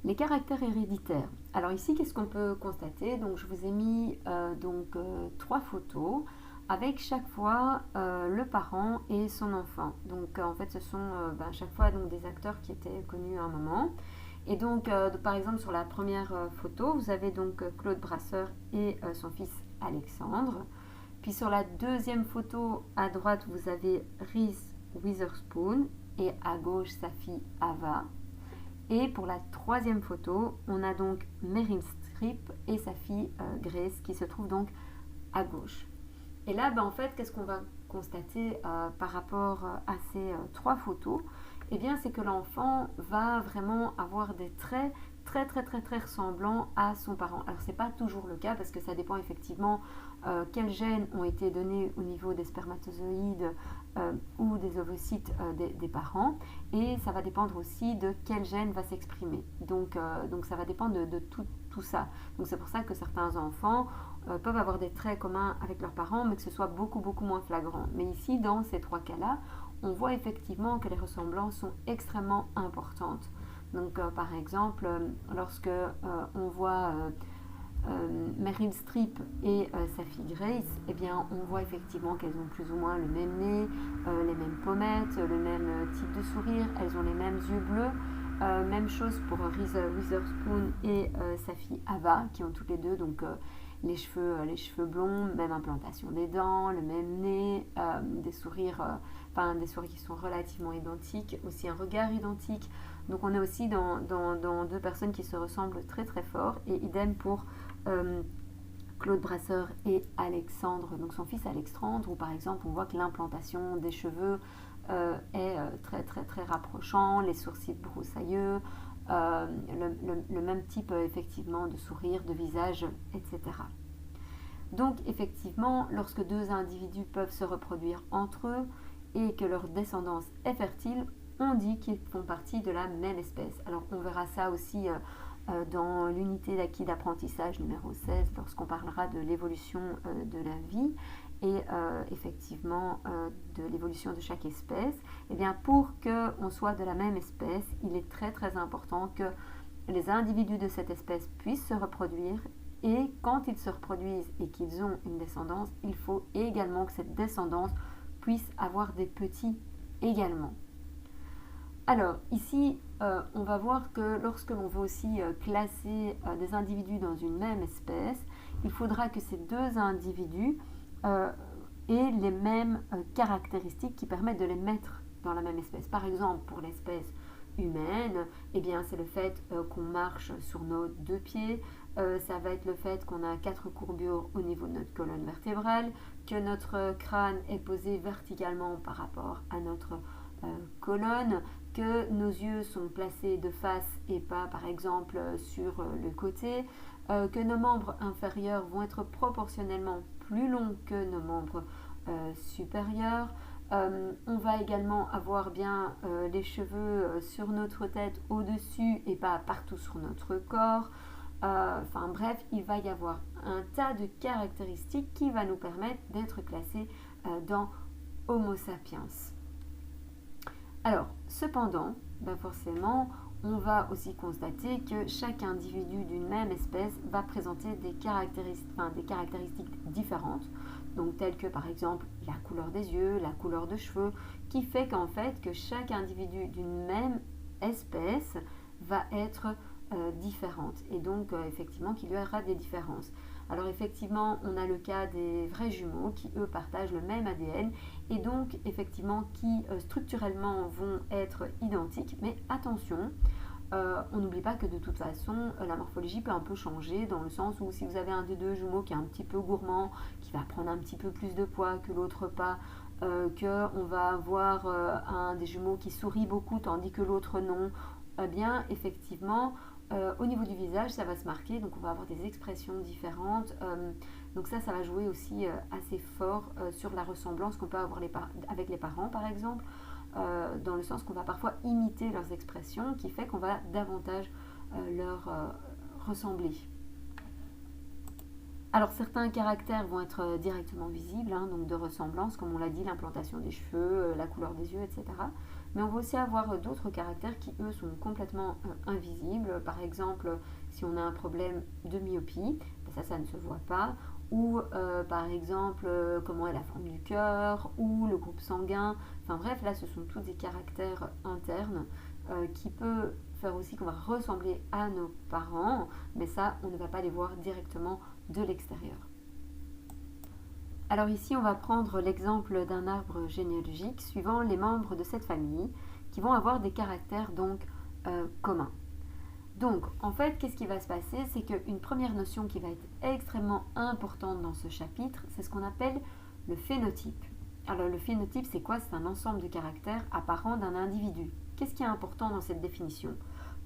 Les caractères héréditaires. Alors ici, qu'est-ce qu'on peut constater? Donc je vous ai mis trois photos avec chaque fois le parent et son enfant. Donc en fait, ce sont chaque fois donc, des acteurs qui étaient connus à un moment. Et donc, par exemple, sur la première photo, vous avez donc Claude Brasseur et son fils Alexandre. Puis sur la deuxième photo, à droite, vous avez Reese Witherspoon et à gauche sa fille Ava. Et pour la troisième photo, on a donc Meryl Streep et sa fille Grace qui se trouvent donc à gauche. Et là, en fait, qu'est-ce qu'on va constater par rapport à ces trois photos? Eh bien, c'est que l'enfant va vraiment avoir des traits très ressemblants à son parent. Alors, ce n'est pas toujours le cas parce que ça dépend effectivement quels gènes ont été donnés au niveau des spermatozoïdes ou des ovocytes des parents. Et ça va dépendre aussi de quel gène va s'exprimer. Donc ça va dépendre de tout ça. Donc, c'est pour ça que certains enfants peuvent avoir des traits communs avec leurs parents, mais que ce soit beaucoup moins flagrant. Mais ici, dans ces trois cas-là, on voit effectivement que les ressemblances sont extrêmement importantes. Donc, par exemple, lorsque on voit Meryl Streep et sa fille Grace, eh bien, on voit effectivement qu'elles ont plus ou moins le même nez, les mêmes pommettes, le même type de sourire, elles ont les mêmes yeux bleus. Même chose pour Reese Witherspoon et sa fille Ava, qui ont toutes les deux donc les cheveux blonds, même implantation des dents, le même nez, des sourires qui sont relativement identiques, aussi un regard identique. Donc on est aussi dans deux personnes qui se ressemblent très fort, et idem pour Claude Brasseur et Alexandre, donc son fils Alexandre, où par exemple on voit que l'implantation des cheveux est très rapprochant, les sourcils broussailleux, le même type effectivement de sourire, de visage, etc. Donc effectivement, lorsque deux individus peuvent se reproduire entre eux et que leur descendance est fertile, on dit qu'ils font partie de la même espèce. Alors on verra ça aussi dans l'unité d'acquis d'apprentissage numéro 16 lorsqu'on parlera de l'évolution de la vie et effectivement de l'évolution de chaque espèce. Et bien pour qu'on soit de la même espèce, il est très important que les individus de cette espèce puissent se reproduire, et quand ils se reproduisent et qu'ils ont une descendance, il faut également que cette descendance puisse avoir des petits également. Alors ici, on va voir que lorsque l'on veut aussi classer des individus dans une même espèce, il faudra que ces deux individus aient les mêmes caractéristiques qui permettent de les mettre dans la même espèce. Par exemple, pour l'espèce humaine, eh bien, c'est le fait qu'on marche sur nos deux pieds, ça va être le fait qu'on a 4 courbures au niveau de notre colonne vertébrale, que notre crâne est posé verticalement par rapport à notre colonne, que nos yeux sont placés de face et pas par exemple sur le côté, que nos membres inférieurs vont être proportionnellement plus longs que nos membres supérieurs. On va également avoir bien les cheveux sur notre tête au-dessus et pas partout sur notre corps. Bref, il va y avoir un tas de caractéristiques qui va nous permettre d'être classés dans Homo sapiens. Alors, cependant, forcément, on va aussi constater que chaque individu d'une même espèce va présenter des caractéristiques différentes, donc telles que par exemple la couleur des yeux, la couleur de cheveux, qui fait qu'en fait que chaque individu d'une même espèce va être différente, et donc effectivement qu'il y aura des différences. Alors effectivement, on a le cas des vrais jumeaux qui eux partagent le même ADN et donc effectivement qui structurellement vont être identiques, mais attention, on n'oublie pas que de toute façon la morphologie peut un peu changer, dans le sens où si vous avez un des deux jumeaux qui est un petit peu gourmand, qui va prendre un petit peu plus de poids que l'autre pas, qu'on va avoir un des jumeaux qui sourit beaucoup tandis que l'autre non, eh bien effectivement au niveau du visage ça va se marquer, donc on va avoir des expressions différentes, donc ça va jouer aussi assez fort sur la ressemblance qu'on peut avoir avec les parents par exemple, dans le sens qu'on va parfois imiter leurs expressions, qui fait qu'on va davantage leur ressembler. Alors certains caractères vont être directement visibles, donc de ressemblance, comme on l'a dit, l'implantation des cheveux, la couleur des yeux, etc. Mais on va aussi avoir d'autres caractères qui, eux, sont complètement invisibles. Par exemple, si on a un problème de myopie, ça ne se voit pas. Ou par exemple, comment est la forme du cœur, ou le groupe sanguin. Enfin bref, là, ce sont tous des caractères internes qui peuvent faire aussi qu'on va ressembler à nos parents, mais ça, on ne va pas les voir directement de l'extérieur. Alors ici, on va prendre l'exemple d'un arbre généalogique suivant les membres de cette famille qui vont avoir des caractères donc communs. Donc, en fait, qu'est-ce qui va se passer? C'est qu'une première notion qui va être extrêmement importante dans ce chapitre, c'est ce qu'on appelle le phénotype. Alors, le phénotype, c'est quoi? C'est un ensemble de caractères apparents d'un individu. Qu'est-ce qui est important dans cette définition?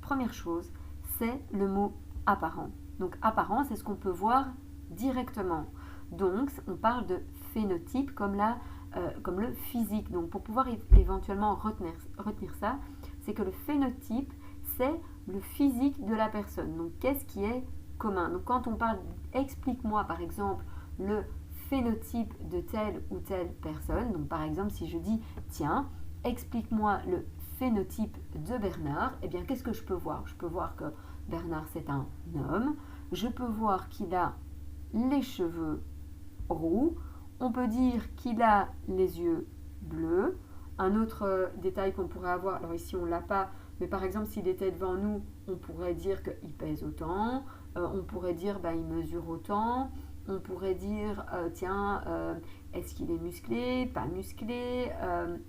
Première chose, c'est le mot apparent. Donc, apparent, c'est ce qu'on peut voir directement. Donc, on parle de phénotype comme le physique. Donc, pour pouvoir éventuellement retenir ça, c'est que le phénotype, c'est le physique de la personne. Donc, qu'est-ce qui est commun? Donc, quand on parle, explique-moi par exemple le phénotype de telle ou telle personne. Donc, par exemple, si je dis, tiens, explique-moi le phénotype de Bernard, eh bien, qu'est-ce que je peux voir? Je peux voir que Bernard, c'est un homme. Je peux voir qu'il a les cheveux roux. On peut dire qu'il a les yeux bleus. Un autre détail qu'on pourrait avoir, alors ici on ne l'a pas, mais par exemple s'il était devant nous, on pourrait dire qu'il pèse autant, on pourrait dire il mesure autant, on pourrait dire est-ce qu'il est musclé, pas musclé,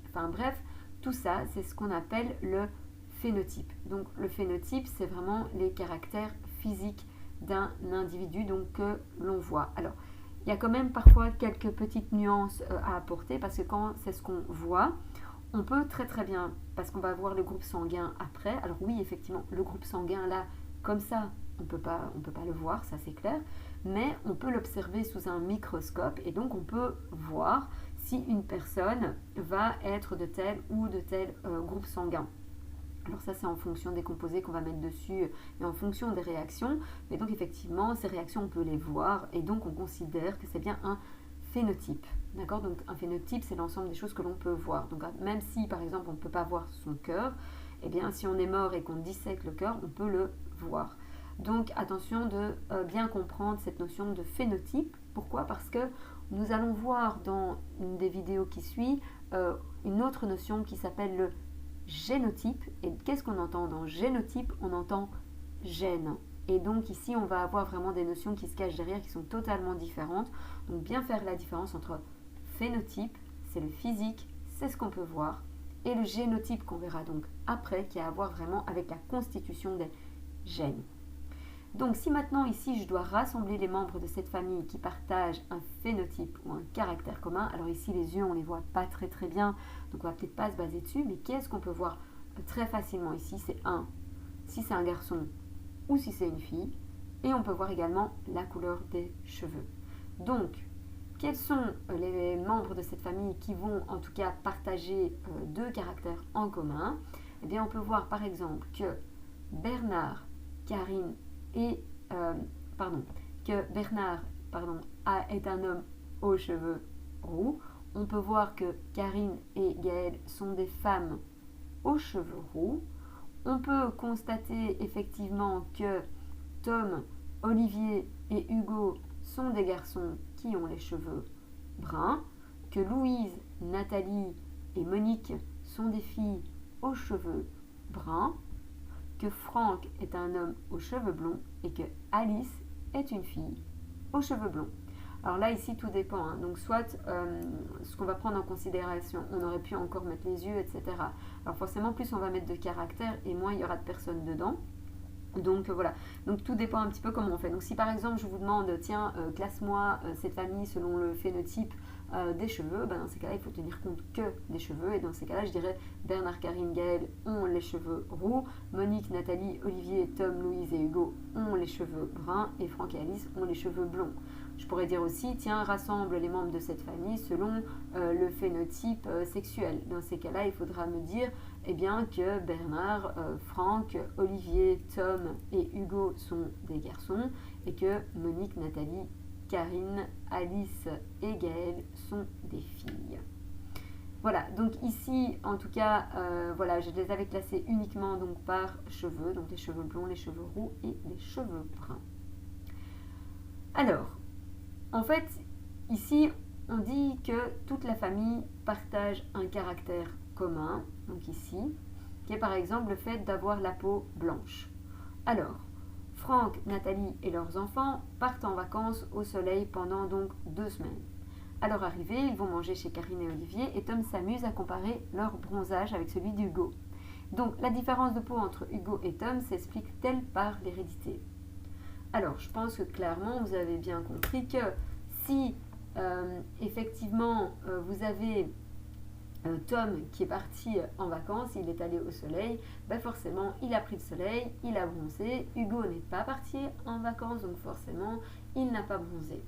enfin bref, tout ça c'est ce qu'on appelle le phénotype. Donc le phénotype c'est vraiment les caractères physiques d'un individu donc, que l'on voit. Alors il y a quand même parfois quelques petites nuances à apporter parce que quand c'est ce qu'on voit, on peut très bien, parce qu'on va voir le groupe sanguin après. Alors oui, effectivement, le groupe sanguin là, comme ça, on peut pas le voir, ça c'est clair, mais on peut l'observer sous un microscope et donc on peut voir si une personne va être de tel ou de tel groupe sanguin. Alors ça, c'est en fonction des composés qu'on va mettre dessus et en fonction des réactions. Mais donc effectivement, ces réactions, on peut les voir et donc on considère que c'est bien un phénotype. D'accord? Donc un phénotype, c'est l'ensemble des choses que l'on peut voir. Donc même si, par exemple, on ne peut pas voir son cœur, eh bien si on est mort et qu'on dissèque le cœur, on peut le voir. Donc attention de bien comprendre cette notion de phénotype. Pourquoi? Parce que nous allons voir dans une des vidéos qui suit une autre notion qui s'appelle le génotype. Et qu'est-ce qu'on entend dans génotype? On entend gène. Et donc ici, on va avoir vraiment des notions qui se cachent derrière, qui sont totalement différentes. Donc bien faire la différence entre phénotype, c'est le physique, c'est ce qu'on peut voir, et le génotype qu'on verra donc après, qui a à voir vraiment avec la constitution des gènes. Donc si maintenant ici je dois rassembler les membres de cette famille qui partagent un phénotype ou un caractère commun, alors ici les yeux on ne les voit pas très bien, donc on va peut-être pas se baser dessus, mais qu'est-ce qu'on peut voir très facilement ici? C'est si c'est un garçon ou si c'est une fille, et on peut voir également la couleur des cheveux. Donc quels sont les membres de cette famille qui vont en tout cas partager deux caractères en commun? Eh bien on peut voir par exemple que Bernard, Karine que Bernard est un homme aux cheveux roux. On peut voir que Karine et Gaëlle sont des femmes aux cheveux roux. On peut constater effectivement que Tom, Olivier et Hugo sont des garçons qui ont les cheveux bruns, que Louise, Nathalie et Monique sont des filles aux cheveux bruns, que Franck est un homme aux cheveux blonds et que Alice est une fille aux cheveux blonds. Alors là, ici, tout dépend. Hein. Donc, soit ce qu'on va prendre en considération, on aurait pu encore mettre les yeux, etc. Alors forcément, plus on va mettre de caractères et moins il y aura de personnes dedans. Donc voilà, donc tout dépend un petit peu comment on fait. Donc si par exemple je vous demande, tiens, classe-moi cette famille selon le phénotype des cheveux, dans ces cas-là il faut tenir compte que des cheveux. Et dans ces cas-là je dirais Bernard, Karine, Gaëlle ont les cheveux roux, Monique, Nathalie, Olivier, Tom, Louise et Hugo ont les cheveux bruns et Franck et Alice ont les cheveux blonds. Je pourrais dire aussi, tiens, rassemble les membres de cette famille selon le phénotype sexuel. Dans ces cas-là, il faudra me dire que Bernard, Franck, Olivier, Tom et Hugo sont des garçons et que Monique, Nathalie, Karine, Alice et Gaëlle sont des filles. Voilà, donc ici, en tout cas, voilà, je les avais classés uniquement donc par cheveux, donc les cheveux blonds, les cheveux roux et les cheveux bruns. Alors, en fait, ici, on dit que toute la famille partage un caractère commun, donc ici, qui est par exemple le fait d'avoir la peau blanche. Alors, Franck, Nathalie et leurs enfants partent en vacances au soleil pendant donc 2 semaines. À leur arrivée, ils vont manger chez Karine et Olivier et Tom s'amuse à comparer leur bronzage avec celui d'Hugo. Donc la différence de peau entre Hugo et Tom s'explique-t-elle par l'hérédité? Alors je pense que clairement vous avez bien compris que si effectivement vous avez Tom qui est parti en vacances, il est allé au soleil, ben forcément il a pris le soleil, il a bronzé. Hugo n'est pas parti en vacances, donc forcément il n'a pas bronzé.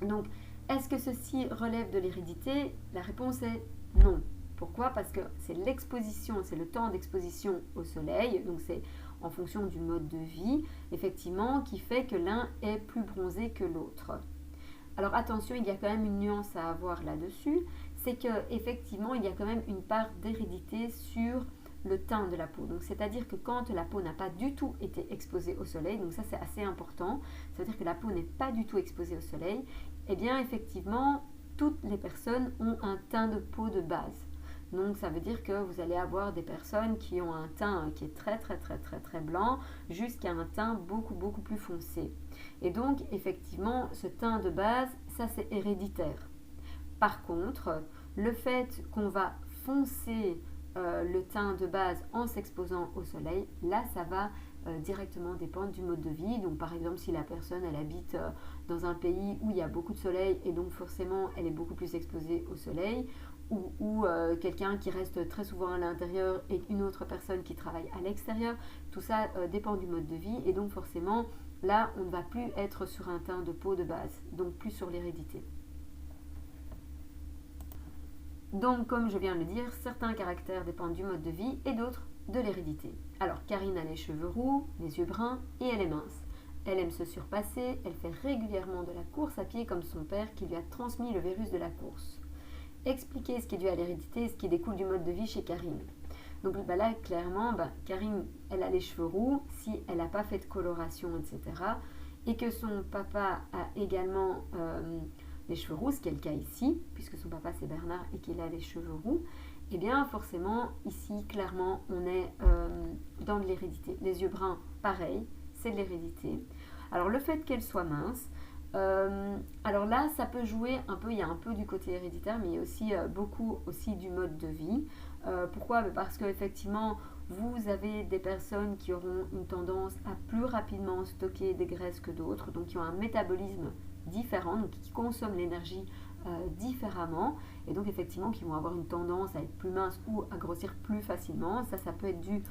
Donc est-ce que ceci relève de l'hérédité? La réponse est non. Pourquoi? Parce que c'est l'exposition, c'est le temps d'exposition au soleil, donc c'est en fonction du mode de vie, effectivement, qui fait que l'un est plus bronzé que l'autre. Alors attention, il y a quand même une nuance à avoir là-dessus, c'est qu'effectivement, il y a quand même une part d'hérédité sur le teint de la peau. Donc c'est-à-dire que quand la peau n'a pas du tout été exposée au soleil, donc ça c'est assez important, ça veut dire que la peau n'est pas du tout exposée au soleil, eh bien effectivement, toutes les personnes ont un teint de peau de base. Donc ça veut dire que vous allez avoir des personnes qui ont un teint qui est très très très très très blanc jusqu'à un teint beaucoup beaucoup plus foncé. Et donc effectivement ce teint de base, ça c'est héréditaire. Par contre, le fait qu'on va foncer le teint de base en s'exposant au soleil, là ça va directement dépendre du mode de vie. Donc par exemple si la personne elle habite dans un pays où il y a beaucoup de soleil et donc forcément elle est beaucoup plus exposée au soleil, ou quelqu'un qui reste très souvent à l'intérieur et une autre personne qui travaille à l'extérieur, tout ça dépend du mode de vie et donc forcément là on ne va plus être sur un teint de peau de base, donc plus sur l'hérédité. Donc comme je viens de le dire, certains caractères dépendent du mode de vie et d'autres de l'hérédité. Alors Karine a les cheveux roux, les yeux bruns et elle est mince. Elle aime se surpasser, elle fait régulièrement de la course à pied comme son père qui lui a transmis le virus de la course. Expliquer ce qui est dû à l'hérédité et ce qui découle du mode de vie chez Karine. Donc là, clairement, Karine, elle a les cheveux roux, si elle n'a pas fait de coloration, etc. Et que son papa a également les cheveux roux, ce qui est le cas ici, puisque son papa c'est Bernard et qu'il a les cheveux roux, et bien forcément, ici, clairement, on est dans de l'hérédité. Les yeux bruns, pareil, c'est de l'hérédité. Alors le fait qu'elle soit mince, alors là, ça peut jouer un peu, il y a un peu du côté héréditaire, mais il y a aussi beaucoup aussi du mode de vie. Pourquoi? Parce qu'effectivement, vous avez des personnes qui auront une tendance à plus rapidement stocker des graisses que d'autres, donc qui ont un métabolisme différent, donc qui consomment l'énergie différemment, et donc effectivement qui vont avoir une tendance à être plus minces ou à grossir plus facilement. Ça peut être dû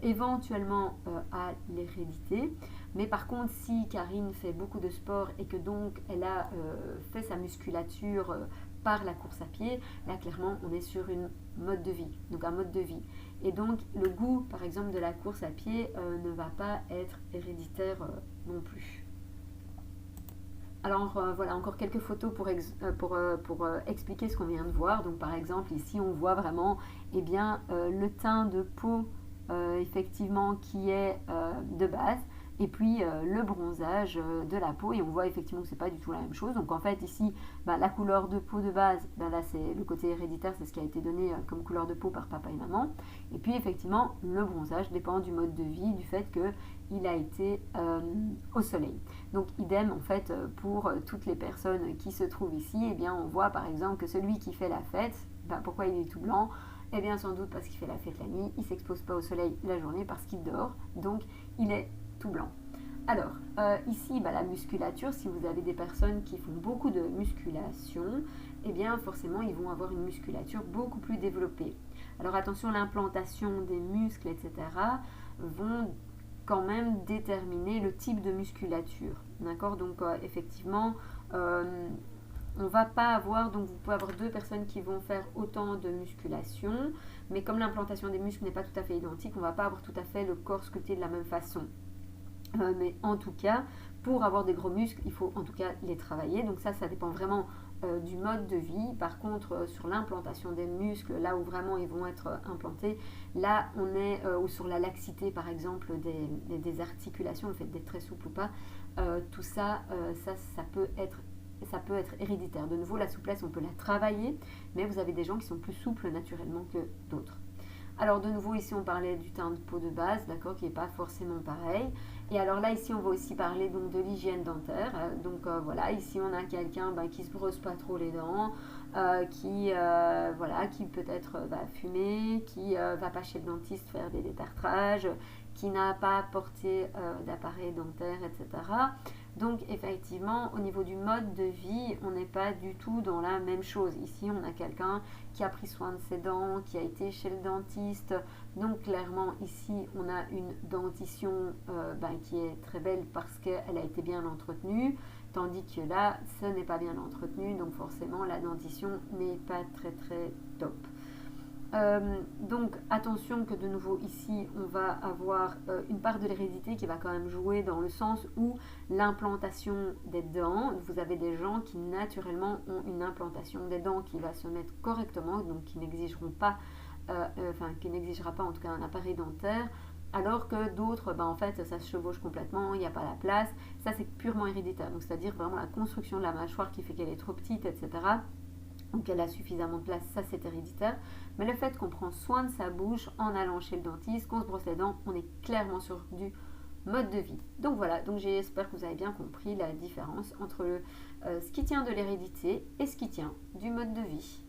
éventuellement à l'hérédité. Mais par contre, si Karine fait beaucoup de sport et que donc elle a fait sa musculature par la course à pied, là clairement on est sur une mode de vie, donc un mode de vie. Et donc le goût par exemple de la course à pied ne va pas être héréditaire non plus. Alors voilà, encore quelques photos pour expliquer ce qu'on vient de voir. Donc par exemple ici on voit vraiment le teint de peau effectivement qui est de base, et puis le bronzage de la peau, et on voit effectivement que c'est pas du tout la même chose. Donc en fait ici la couleur de peau de base, là c'est le côté héréditaire, c'est ce qui a été donné comme couleur de peau par papa et maman, et puis effectivement le bronzage dépend du mode de vie, du fait qu'il a été au soleil. Donc idem en fait pour toutes les personnes qui se trouvent ici, et bien on voit par exemple que celui qui fait la fête, pourquoi il est tout blanc? Eh bien sans doute parce qu'il fait la fête la nuit, il ne s'expose pas au soleil la journée parce qu'il dort, donc il est tout blanc. Alors ici la musculature, si vous avez des personnes qui font beaucoup de musculation, eh bien forcément ils vont avoir une musculature beaucoup plus développée. Alors attention, l'implantation des muscles, etc. vont quand même déterminer le type de musculature. D'accord? Donc effectivement, on va pas avoir, donc vous pouvez avoir deux personnes qui vont faire autant de musculation, mais comme l'implantation des muscles n'est pas tout à fait identique, on va pas avoir tout à fait le corps sculpté de la même façon. Mais en tout cas, pour avoir des gros muscles, il faut en tout cas les travailler. Donc ça dépend vraiment du mode de vie. Par contre, sur l'implantation des muscles, là où vraiment ils vont être implantés, là on est, ou sur la laxité par exemple des articulations, le fait d'être très souple ou pas, tout ça, ça peut être héréditaire. De nouveau, la souplesse, on peut la travailler, mais vous avez des gens qui sont plus souples naturellement que d'autres. Alors de nouveau, ici on parlait du teint de peau de base, d'accord, qui n'est pas forcément pareil. Et alors là, ici, on va aussi parler donc de l'hygiène dentaire. Donc voilà, ici on a quelqu'un qui se brosse pas trop les dents, qui peut-être va fumer, qui va pas chez le dentiste faire des détartrages, qui n'a pas porté d'appareil dentaire, etc. Donc effectivement, au niveau du mode de vie, on n'est pas du tout dans la même chose. Ici, on a quelqu'un qui a pris soin de ses dents, qui a été chez le dentiste. Donc clairement, ici, on a une dentition qui est très belle parce qu'elle a été bien entretenue. Tandis que là, ce n'est pas bien entretenu. Donc forcément, la dentition n'est pas très très top. Donc attention que de nouveau ici on va avoir une part de l'hérédité qui va quand même jouer dans le sens où l'implantation des dents, vous avez des gens qui naturellement ont une implantation des dents qui va se mettre correctement, donc qui n'exigeront pas, qui n'exigera pas en tout cas un appareil dentaire, alors que d'autres, en fait ça se chevauche complètement, il n'y a pas la place, ça c'est purement héréditaire, donc c'est-à-dire vraiment la construction de la mâchoire qui fait qu'elle est trop petite, etc. Donc elle a suffisamment de place, ça c'est héréditaire. Mais le fait qu'on prend soin de sa bouche en allant chez le dentiste, qu'on se brosse les dents, on est clairement sur du mode de vie. Donc voilà, donc j'espère que vous avez bien compris la différence entre ce qui tient de l'hérédité et ce qui tient du mode de vie.